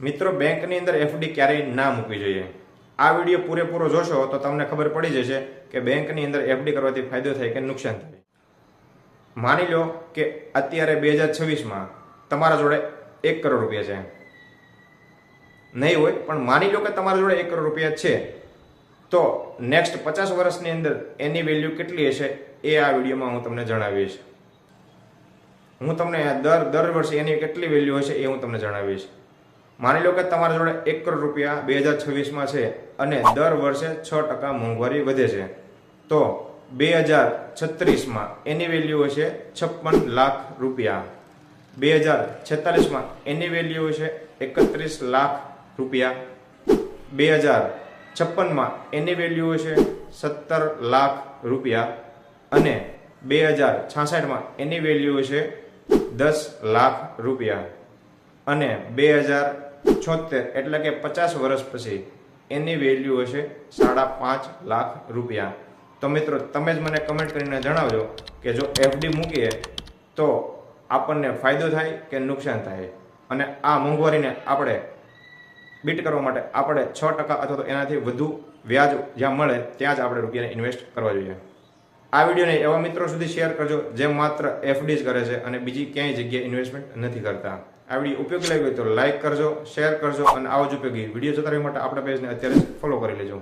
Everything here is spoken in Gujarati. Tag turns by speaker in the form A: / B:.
A: મિત્રો, બેંકની અંદર એફડી ક્યારેય ના મૂકવી જોઈએ। આ વિડીયો પૂરેપૂરો જોશો તો તમને ખબર પડી જશે કે બેંકની અંદર એફડી કરવાથી ફાયદો થાય કે નુકસાન થાય। માની લો કે અત્યારે 2026માં તમારા જોડે 1 કરોડ રૂપિયા છે, નહીં હોય પણ માની લો કે તમારા જોડે 1 કરોડ રૂપિયા છે, તો નેક્સ્ટ 50 વર્ષની અંદર એની વેલ્યુ કેટલી હશે એ આ વિડીયોમાં હું તમને જણાવીશ। હું તમને દર વર્ષે એની કેટલી વેલ્યુ હશે એ હું તમને જણાવીશ। માની લો કે તમારા જોડે 1 કરોડ રૂપિયા 2026માં છે અને દર વર્ષે 6% મોંઘવારી વધે છે, તો 2036માં એની વેલ્યુ હશે 56 લાખ રૂપિયા, 2046માં એની વેલ્યુ હશે 31 લાખ રૂપિયા, 2056માં એની વેલ્યુ હશે 17 લાખ રૂપિયા અને 2066માં એની વેલ્યુ હશે 10 લાખ રૂપિયા અને 2076 એટલે કે 50 વર્ષ પછી એની વેલ્યુ હશે 5.5 લાખ રૂપિયા। તો મિત્રો, તમે જ મને કમેન્ટ કરીને જણાવજો કે જો એફડી મૂકીએ તો આપણને ફાયદો થાય કે નુકસાન થાય, અને આ મોંઘવારીને આપણે બીટ કરવા માટે આપણે 6% અથવા તો એનાથી વધુ વ્યાજ જ્યાં મળે ત્યાં જ આપણે રૂપિયાને ઇન્વેસ્ટ કરવા જોઈએ। આ વિડીયોને એવા મિત્રો સુધી શેર કરજો જે માત્ર એફડી જ કરે છે અને બીજી ક્યાંય જગ્યાએ ઇન્વેસ્ટમેન્ટ નથી કરતા। આ વિડીયો ઉપયોગી લાગ્યો હોય તો લાઇક કરજો, શેર કરજો અને આવો જ ઉપયોગી વિડીયો જોતા રહેવા માટે આપણા પેજને અત્યારે જ ફોલો કરી લેજો।